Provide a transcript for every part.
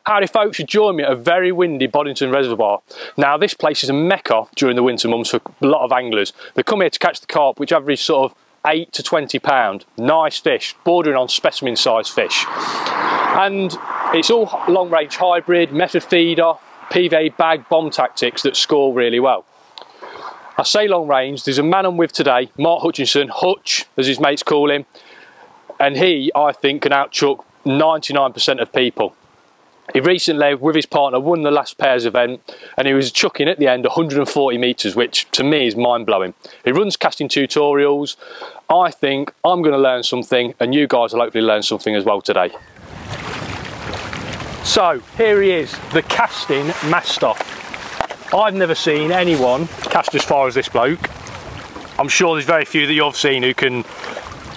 Howdy folks, you join me at a very windy Boddington reservoir. Now this place is a mecca during the winter months for a lot of anglers. They come here to catch the carp, which average sort of 8 to 20 pound. Nice fish, bordering on specimen sized fish. And it's all long range hybrid, method feeder, PVA bag bomb tactics that score really well. I say long range, there's a man I'm with today, Mark Hutchinson, Hutch as his mates call him, and he, I think, can outchuck 99% of people. He recently, with his partner, won the last pairs event, and he was chucking at the end 140 metres, which to me is mind-blowing. He runs casting tutorials. I think I'm going to learn something, and you guys will hopefully learn something as well today. So here he is, the casting master. I've never seen anyone cast as far as this bloke. I'm sure there's very few that you've seen who can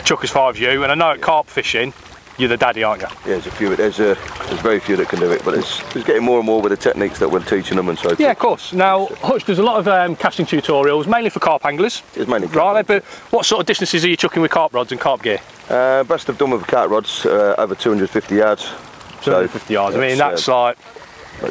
chuck as far as you, and I know at carp fishing, you're the daddy, aren't you? Yeah, there's a few. There's very few that can do it, but it's getting more and more with the techniques that we're teaching them and so forth. Yeah, of course. Now, Hutch does a lot of casting tutorials, mainly for carp anglers. It's mainly carp. Right, but what sort of distances are you chucking with carp rods and carp gear? Best I've done with carp rods, over 250 yards. 250 yards. I mean, that's like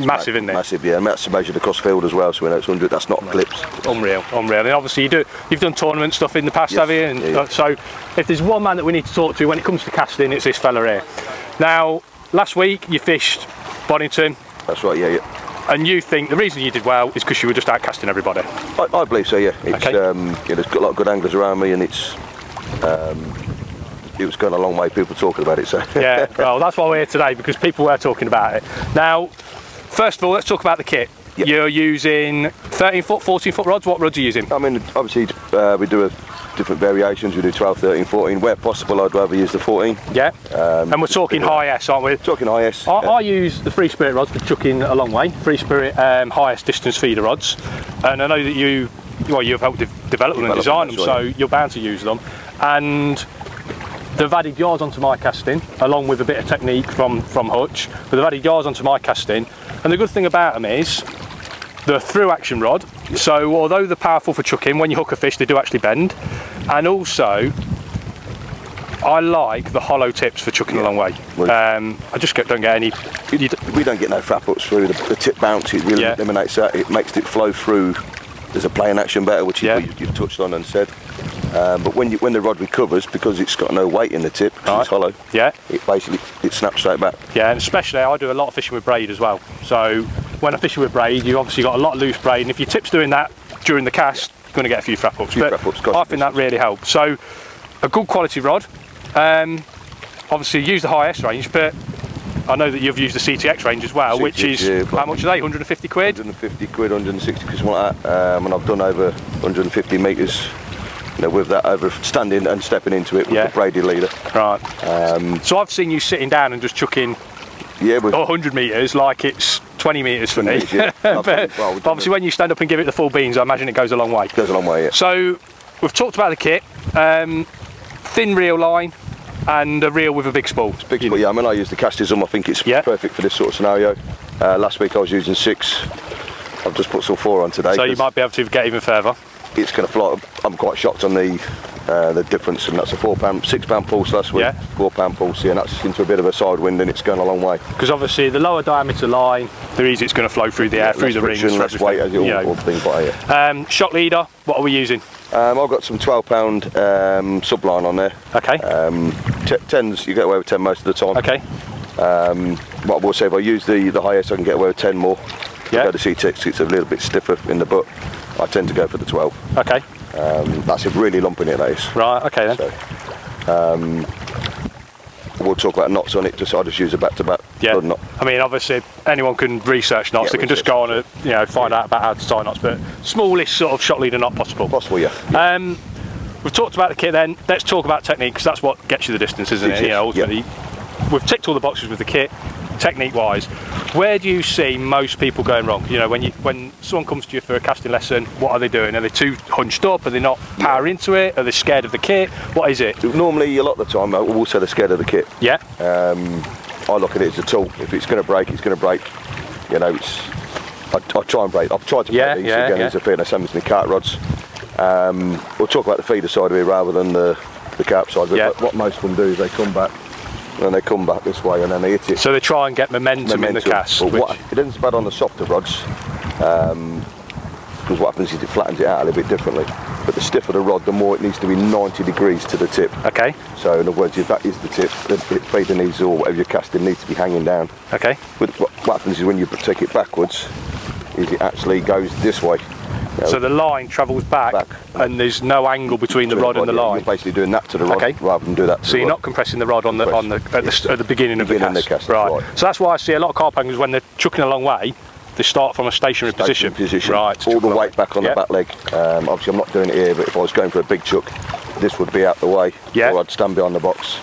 massive, isn't it? Massive, yeah. And that's measured across field as well, so we know it's 100. That's not clips. Unreal, unreal. And obviously you've done tournament stuff in the past, yes, have you? And yeah. So if there's one man that we need to talk to when it comes to casting, it's this fella here. Now, last week you fished Boddington. That's right, yeah. And you think the reason you did well is because you were just out casting everybody? I believe so, yeah. It's, okay. Yeah, there's got a lot of good anglers around me, and it's it was going a long way, people talking about it. So yeah, well, that's why we're here today, because people were talking about it. Now, first of all, let's talk about the kit. Yep. You're using 13 foot, 14 foot rods. What rods are you using? I mean, obviously we do different variations. We do 12, 13, 14. Where possible, I'd rather use the 14. Yeah. And we're talking high S, aren't we? Talking high S. I use the Free Spirit rods for chucking a long way. Free Spirit highest distance feeder rods. And I know that you've helped develop them and design them, so you're bound to use them. And they've added yards onto my casting, along with a bit of technique from Hutch, but they've added yards onto my casting. And the good thing about them is they're through action rod, so although they're powerful for chucking, when you hook a fish they do actually bend. And also I like the hollow tips for chucking a long way. I just don't get any. We don't get no frap ups through the tip bounce. It really eliminates that. It makes it flow through. There's a playing action better, which is what you've touched on and said. But when the rod recovers, because it's got no weight in the tip, because it's hollow, it snaps straight back. Yeah, and especially I do a lot of fishing with braid as well. So when I'm fishing with braid, you obviously got a lot of loose braid, and if your tip's doing that during the cast, you're going to get a few frap ups. But I think that really helps. So a good quality rod. Obviously use the high S range, but I know that you've used the CTX range as well, which is, how much are they, 150 quid? 150 quid, 160 quid, something like that. And I've done over 150 metres, with that, over standing and stepping into it with the braided leader. Right. So I've seen you sitting down and just chucking 100 metres like it's 20 metres for me. But obviously when you stand up and give it the full beans, I imagine it goes a long way. It goes a long way, yeah. So we've talked about the kit, thin reel line, and a reel with a big spool. It's big spool, yeah. I mean, I use the Castism. I think it's perfect for this sort of scenario. Last week I was using 6. I've just put some 4 on today. So you might be able to get even further. It's going to fly. I'm quite shocked on the difference, and that's a £6 pulse last week. £4 pulse, and that's into a bit of a side wind, and it's going a long way. Because obviously the lower diameter line, the easier it's going to flow through the air, through the rings, less weight, as all things like that. Shock leader. What are we using? I've got some £12 subline on there. Okay. 10s, you get away with 10 most of the time. Okay. What I will say, if I use the highest, I can get away with 10 more. Yeah. Go to CTX, it's a little bit stiffer in the butt. I tend to go for the 12. Okay. That's a really lumping it, that is. Right. Okay then. So, we'll talk about knots on it. I just use a back-to-back. Yeah. Knot. I mean, obviously, anyone can research knots. They can just go on and find out about how to tie knots. But smallest sort of shock leader knot possible. Possible, yeah. We've talked about the kit. Then let's talk about technique, because that's what gets you the distance, isn't it? Ultimately, we've ticked all the boxes with the kit. Technique-wise, where do you see most people going wrong? When someone comes to you for a casting lesson, what are they doing? Are they too hunched up? Are they not power into it? Are they scared of the kit? What is it? Normally, a lot of the time, I will say they're scared of the kit. Yeah. I look at it as a tool. If it's going to break, it's going to break. I try and break. I've tried to break these again. There's a fair same as my cart rods. We'll talk about the feeder side of it rather than the carp side. But what most of them do is they come back and then they come back this way, and then they hit it. So they try and get momentum in the cast. But it isn't bad on the softer rods, because what happens is it flattens it out a little bit differently. But the stiffer the rod, the more it needs to be 90 degrees to the tip. Okay. So in other words, if that is the tip, the feeder needs, or whatever you're casting, needs to be hanging down. Okay. But what happens is when you take it backwards, is it actually goes this way. You know, so the line travels back, and there's no angle between the rod and the line. You're basically doing that to the rod, rather than do that to the rod. So you're not compressing the rod at the beginning of the cast. Right. So that's why I see a lot of carp anglers, when they're chucking a long way, they start from a stationary position. Right. All the weight back on the back leg. Obviously I'm not doing it here, but if I was going for a big chuck, this would be out the way. Yeah. Or I'd stand behind the box.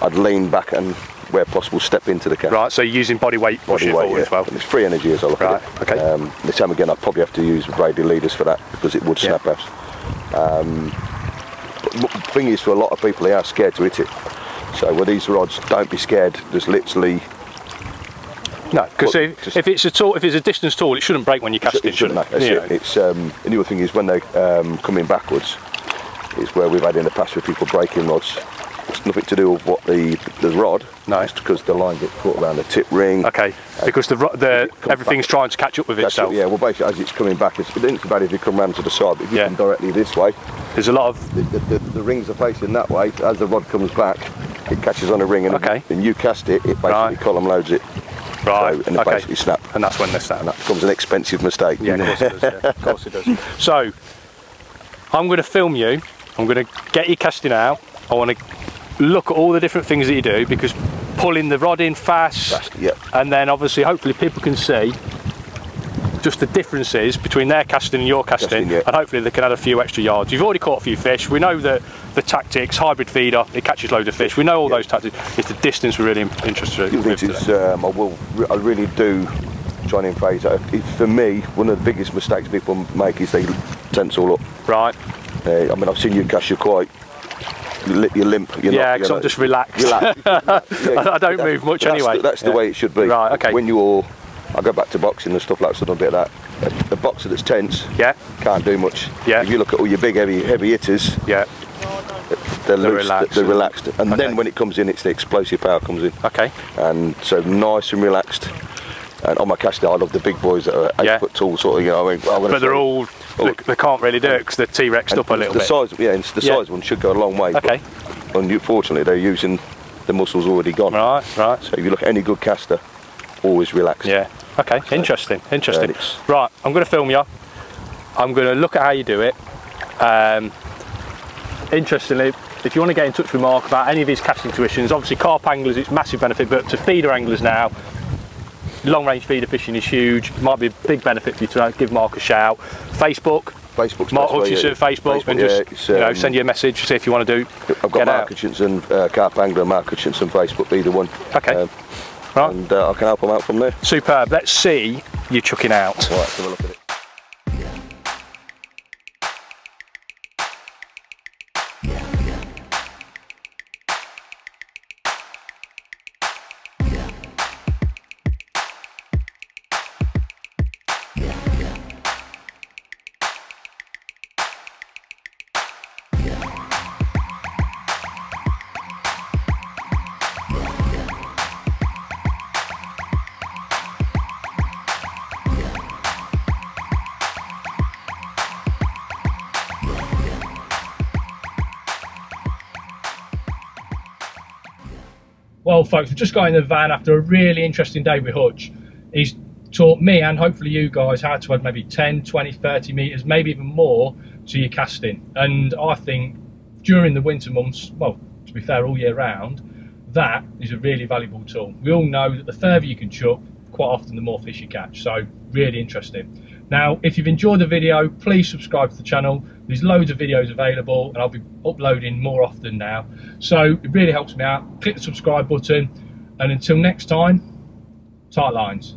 I'd lean back and, where possible, step into the cast. Right, so you're using body weight pushing forward as well. And it's free energy as I look at it. Okay. This time again, I'd probably have to use braided leaders for that, because it would snap out. But the thing is, for a lot of people, they are scared to hit it. So with these rods, don't be scared. There's literally... No, because if it's a distance tool, it shouldn't break when you're casting. It shouldn't. It's and the other thing is, when they're coming backwards, is where we've had in the past with people breaking rods. It's nothing to do with what the rod. No, it's because the line gets caught around the tip ring. Okay, because everything's trying to catch up with itself. Yeah, well, basically, as it's coming back, it isn't so bad if you come round to the side, but if you come directly this way, there's a lot of the rings are facing that way. As the rod comes back, it catches on a ring, and you cast it. It basically column loads it. Right. So, and it basically snap. And that's when they snap. And that becomes an expensive mistake. Yeah, of course it does. Of course it does. So, I'm going to film you. I'm going to get you casting out. I want to look at all the different things that you do, because pulling the rod in fast, and then obviously hopefully people can see just the differences between their casting and your casting, and hopefully they can add a few extra yards. You've already caught a few fish. We know that the tactics, hybrid feeder, it catches loads of fish. We know all those tactics. It's the distance we're really interested in. I really do try and phase that. For me, one of the biggest mistakes people make is they tense all up. Right. I mean, I've seen you cast, you're limp. Because I'm just relaxed. I don't move much anyway. That's the way it should be. Right, okay. When I go back to boxing and stuff like that, a bit of that. A boxer that's tense can't do much. If you look at all your big heavy hitters, they're loose, they're relaxed. And then when it comes in, it's the explosive power comes in. Okay. And so nice and relaxed. And on my casting, I love the big boys that are 8 foot tall, sort of, you know. I mean, but they're all, they can't really do it because they're T-Rexed up a little bit. The size one should go a long way. Okay. But unfortunately, they're using the muscles already gone. Right. So if you look at any good caster, always relaxed. Yeah. Okay. So, interesting. Right. I'm going to film you. I'm going to look at how you do it. Interestingly, if you want to get in touch with Mark about any of his casting tuitions, obviously carp anglers, it's massive benefit, but to feeder anglers now, long range feeder fishing is huge. Might be a big benefit for you to give Mark a shout. Facebook's Mark Hutchinson, Facebook, and just send you a message, see if you want to do. I've got Mark Hutchinson, Carp Angler, Mark Hutchinson Facebook, either one. Okay. Right. And I can help them out from there. Superb. Let's see you chucking out. Right, let's have a look at it. Well folks, we've just got in the van after a really interesting day with Hutch. He's taught me and hopefully you guys how to add maybe 10, 20, 30 metres, maybe even more to your casting. And I think during the winter months, well, to be fair, all year round, that is a really valuable tool. We all know that the further you can chuck, quite often the more fish you catch. So really interesting. Now, if you've enjoyed the video, please subscribe to the channel. There's loads of videos available and I'll be uploading more often now. So it really helps me out. Click the subscribe button and until next time, tight lines.